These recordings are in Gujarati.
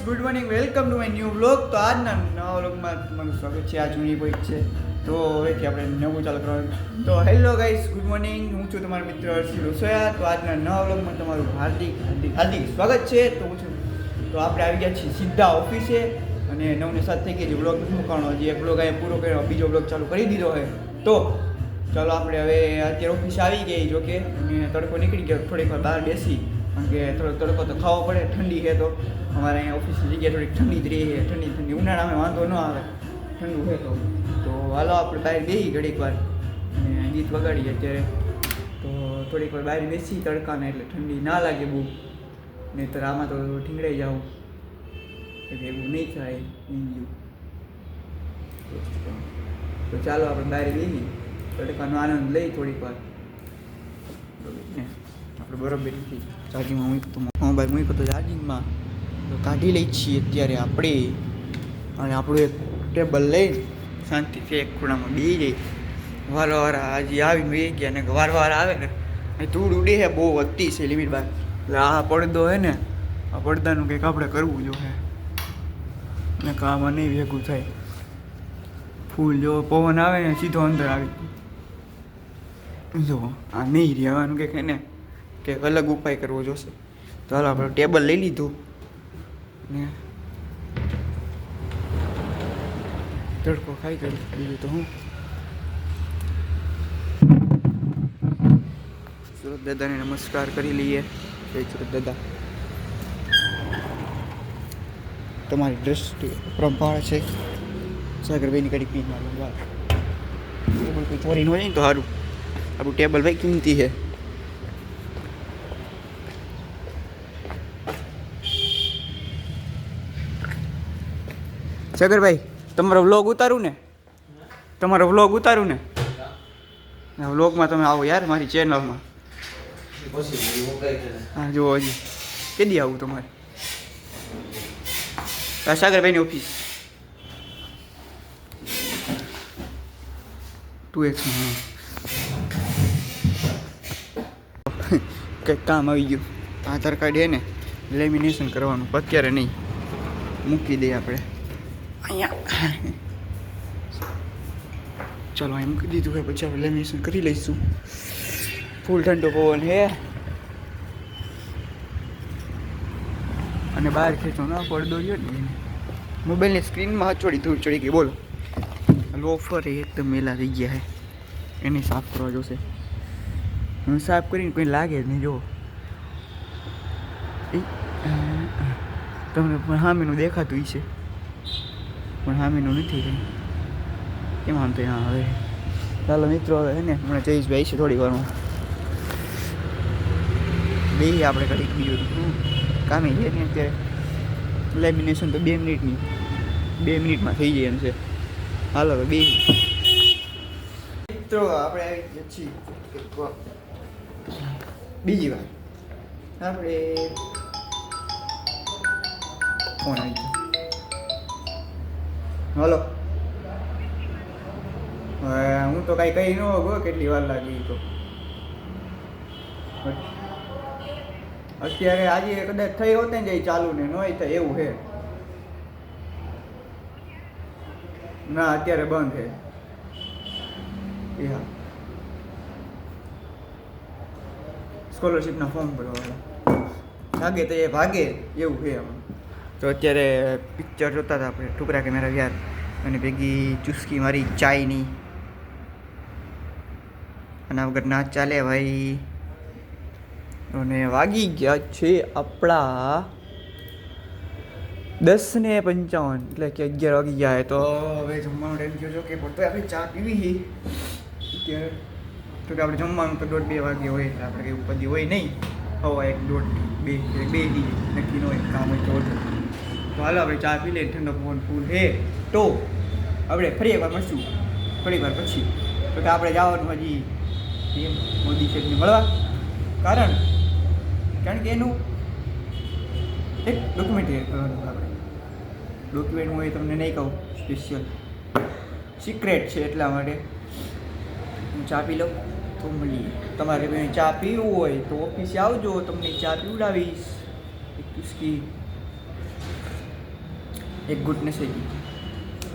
Good morning, welcome to my new vlog. તો આજના નવા વ્લોગમાં તમારું સ્વાગત છે. આ જૂની પોઈન્ટ છે, તો હવેથી આપણે નવું ચાલુ કરવાનું. તો હેલો ગાઈસ, ગુડ મોર્નિંગ. હું છું તમારો મિત્ર હર્ષિલ રસોયા. તો આજના નવા વ્લોગમાં તમારું હાર્દિક સ્વાગત છે. તો આપણે આવી ગયા છીએ સીધા ઓફિસે અને 9 ને 7 થઈ ગઈ છે. વ્લોગ નથી મૂકવાનો, હજી એક વ્લોગ અહીંયા પૂરો કર્યો, બીજો વ્લોગ ચાલુ કરી દીધો હોય. તો ચાલો આપણે હવે અત્યારે ઓફિસે આવી ગઈ જોકે, અને તડકો નીકળી ગયો. થોડીક વાર બહાર બેસી, કારણ કે થોડો તડકો તો ખાવો પડે. ઠંડી છે તો અમારે અહીંયા ઓફિસની જગ્યા થોડીક ઠંડી જ રહી છે. ઠંડી ઉનાળામાં વાંધો ન આવે, ઠંડુ છે તો હાલો આપણે બહાર બેસી ઘડીક વાર અને ગીત વગાડીએ અત્યારે. તો થોડીક વાર બહાર બેસી તડકાને, એટલે ઠંડી ના લાગે બહુ, નહીંતર આમાં તો ઠીંગડાઈ જાઉં એટલે એવું નહીં થાય ગયું. તો ચાલો આપણે બહાર બેસી તડકાનો આનંદ લઈ થોડીક વાર. આપણે બરોબર નથી ચાર્જિંગમાં મૂકતો, મોબાઈલ મૂક્યો તો ચાર્જિંગમાં, તો કાઢી લઈ છીએ અત્યારે આપણે. અને આપણું એક ટેબલ લઈને શાંતિથી એક ખૂણામાં બેસી જઈ. વારવાર હજી આવીને બેસી ગયા, ને વારવાર આવે ને એ ધૂળ ઉડે છે બહુ વધતી છે લિમિટ બાર. એટલે આ પડદો છે ને, આ પડદાનું કંઈક આપણે કરવું જોઈએ, ને કામમાં નહીં ભેગું થાય. ફૂલ જો પવન આવે ને સીધો અંદર આવી જો, આ નહીં રહેવાનું કંઈક એને કંઈક અલગ ઉપાય કરવો જોશે. તો હાલો આપણે ટેબલ લઈ લીધું ને તડકો ખાઈ ગયો. બીજું તો હું સુરત દાદાને નમસ્કાર કરી લઈએ. જય સુરત દાદા, તમારી દ્રષ્ટિ પ્રભાળ છે. સાગરભાઈની કડી પીવાનું વાર ટેબલ કોઈ ચોરી ન હોય ને તો સારું. આપણું ટેબલ ભાઈ કિંમતી છે. સાગરભાઈ તમારો વ્લોગ ઉતારું ને, તમારો વ્લોગ ઉતારું ને, વ્લોગમાં તમે આવો યાર મારી ચેનલમાં. હા જુઓ, હજી કેદી આવું તમારે? સાગરભાઈની ઓફિસ 2x કંઈક કામ આવી ગયું. આધાર કાર્ડ છે ને લેમિનેશન કરવાનું, અત્યારે નહીં, મૂકી દઈએ આપણે અહીંયા. ચાલો અહીં મૂકી દીધું હોય, પછી આપણે લેમિનેશન કરી લઈશું. ફૂલ ઠંડો પવન હે અને બહાર ખેંચો ના પડદો રહ્યો ને મોબાઈલની સ્ક્રીનમાં હચોડી ધૂળ ચડી ગઈ. બોલો, લોફર એકદમ મેલા થઈ ગયા છે, એને સાફ કરવા જોશે. હું સાફ કરીને કોઈ લાગે જ નહીં. જો તમને પણ સામેનું દેખાતું છે, પણ સામેનું નથી કંઈ. કેમ આમ તો હા. હવે ચાલો મિત્રો, હવે હે ને હમણાં જયેશભાઈ છે થોડી વારમાં બે આપણે ઘડીક બીજું કામે છે ને. અત્યારે લેમિનેશન તો 2 મિનિટમાં થઈ જાય એમ છે. હાલો હવે બે મિત્રો આપણે આવી ગયા છીએ બીજી વાર. આપણે ફોન આવી ગયો. હાલો, હું તો કાંઈ કહી ન હોગો કેટલી વાર લાગી. તો અત્યારે આજે કદાચ થઈ હોત ને જાય ચાલુ ને નોય થાય એવું છે. ના અત્યારે બંધ છે. એ હા, સ્કોલરશીપના ફોર્મ ભરવાવાળા ભાગે તો એ ભાગે એવું છે આમાં. તો અત્યારે પિક્ચર જોતા હતા આપણે, ટુકડા કે મેરા યાર, અને ભેગી ચુસ્કી મારી ચાયની. આના વગર ના ચાલે ભાઈ. અને વાગી ગયા છે આપણા 10:55, એટલે કે 11 વાગી ગયા. તો હવે જમવાનો ટાઈમ થયો છે કે પણ તો આપણે ચા પીવી અત્યારે. તો કે આપણે જમવાનું તો 1:30-2 વાગે હોય, એટલે આપણે કંઈ ઉપાધિ હોય નહીં. હવા 1-1.5 2 દી નક્કી ન હોય, કામ હોય તો. તો હાલો આપણે ચા પી લઈએ. ઠંડો પવન ફૂલ હે. તો આપણે ફરી એકવાર મળશું થોડી વાર પછી. તો કે આપણે જવાનું હજી એમ મોદી સાહેબને મળવા, કારણ કે એનું એક ડોક્યુમેન્ટ કરવાનું. આપણે ડોક્યુમેન્ટ હું એ તમને નહીં કહું, સ્પેશિયલ સિક્રેટ છે, એટલા માટે હું ચા પી લઉં તો મળીએ. તમારે કોઈ ચા પીવું હોય તો ઓફિસે આવજો, તમને ચા પીવડાવીશ. એક ચુસ્કી એક ગુટનેસ થઈ ગઈ.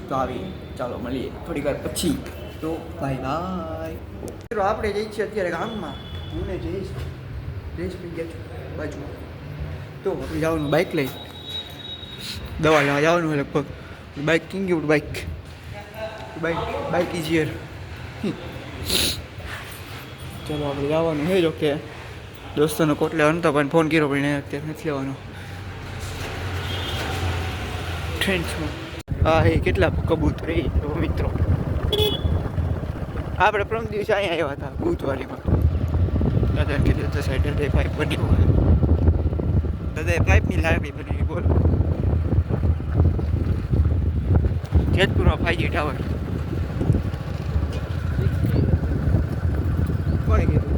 તો આવી ચાલો મળીએ થોડીક વાર પછી. તો બાય બાય. આપણે જઈએ છીએ અત્યારે ગામમાં. હું ને જઈશ ડ્રેસ પી ગયા છું બાજુમાં. તો આપણે જવાનું બાઇક લઈ દવા લેવા જવાનું હોય લગભગ. Bike king you bike bike is here. ચાલો આપણે જવાનું હોય. જો કે દોસ્તોનો કોટ લેવાનો તો પણ ફોન કર્યો પણ અત્યારે નથી લેવાનો. ટ્રેન્ડ્સમાં હા એ કેટલા કબૂતર એ તો મિત્રો. આપણે પ્રમ દિવસે અહીંયા આવ્યા હતા બુધવારીમાં. દાદાને કીધું તો સાઈડ દાદાએ પાઇપ બની હોય. દાદાએ પાઇપની લાકડી બની બોલો. જેતપુરમાં 5G ટાવર. કોણે કીધું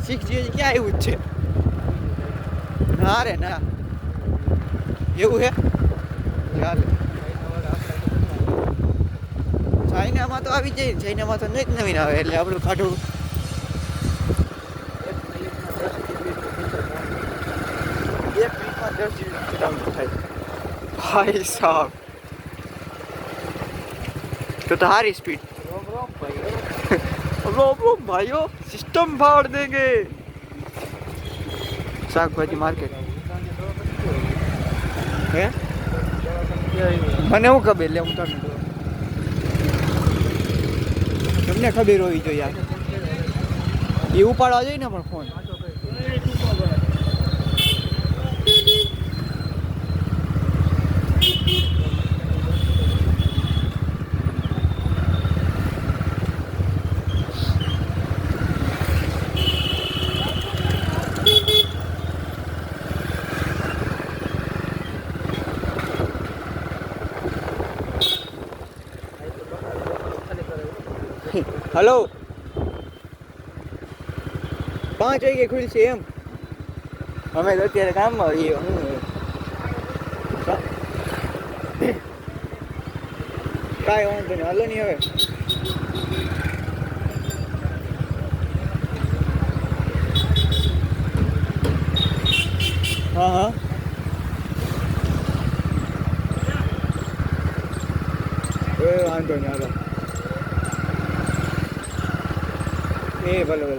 6G ક્યાં આવ્યું જ છે? ના રે ના એવું હે ચાલે. ચાઇનામાં તો આવી જાય. ચાઇનામાં તો નહીં નવીન આવે એટલે આપણું કાઢું. એક મિનિટમાં 10 GB ડાઉનલોડ થાય ભાઈ સાહેબ. તો સારી સ્પીડ. રોમ ભાઈઓ સિસ્ટમ ફાड़ देंगे. શાકભાજી માર્કેટ હે મને હું ખબર લે હું તમને ખબર હોવી જોઈએ યાર. એ ઉપાડવા જોઈએ ને પણ ફોન. હલો 5 વાગે ખુલશે એમ. અમે તો અત્યારે કામમાં આવીએ. કાંઈ વાંધો નહીં હાલો નહીં હવે. હા હા વાંધો નહીં હાલો. એ ભલે ભલે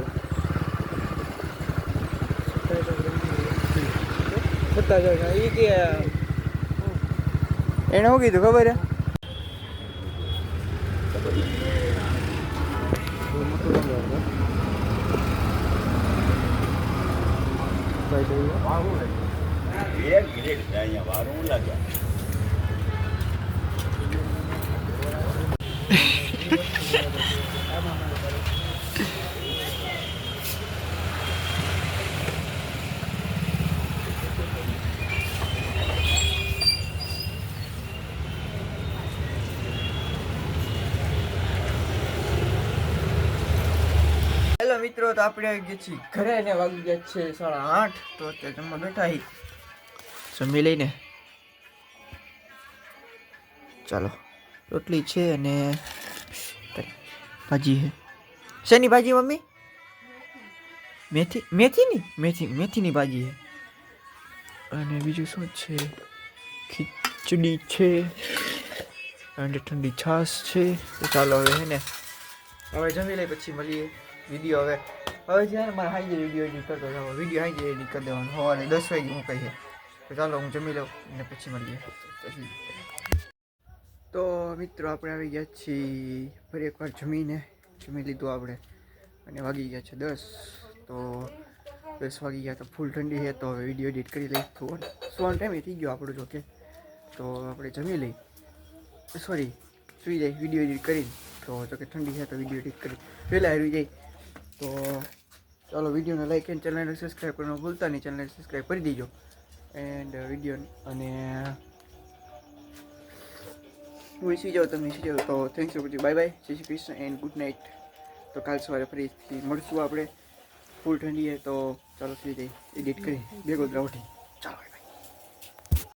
27 એ કે એને શું કીધું ખબર હે? હેલો મિત્રો, તો આપણે આવી ગયા છીએ ઘરે ને વાગી ગયા છે 8:30. તો અત્યારે જમવા બેઠા હી. જમી લઈને ચાલો. રોટલી છે અને ભાજી છે. શેની ભાજી મમ્મી? મેથીની ભાજી છે. અને બીજું શું છે? ખીચડી છે અને ઠંડી છાશ છે. તો ચાલો હવે હે ને હવે જમી લઈ પછી મળીએ. વિડીયો હવે છે ને મારે હાઈ વિડીયો એડિટ કરતો જાવ. વિડીયો હાઈ એડિટ કરી દેવાનો. સવારે 10 વાગે હું કહીએ. તો ચાલો હું જમી લઉં અને પછી મળીએ. તો મિત્રો આપણે આવી ગયા છીએ ફરી એકવાર જમી લીધું આપણે અને વાગી ગયા છે 10. તો 10 વાગી ગયા તો ફૂલ ઠંડી છે. તો હવે વિડીયો એડિટ કરી લઈ. સુવાનો ટાઈમ થઈ ગયો આપણો જો કે. તો આપણે જમી લઈ સુઈ જાય વિડીયો એડિટ કરી. તો જો કે ઠંડી છે તો વિડીયો એડિટ કરી વહેલા આવી જાય. તો ચાલો વિડીયોને લાઈક એન્ડ ચેનલને સબસ્ક્રાઈબ કરવાનું ભૂલતા નહીં. ચેનલને સબસ્ક્રાઈબ કરી દેજો એન્ડ વિડીયો અને હું સુઈ જાઉં તમે સુઈ જાઓ. તો થેન્ક્સ ફોર બાય બાય. જય Shri Krishna and good night. તો કાલ સવારે ફરીથી મળશું આપણે. ફૂલ ઠંડી છે તો ચાલો સુઈ જાય એડિટ કરી ભેગો જ ઉઠી ચાલો.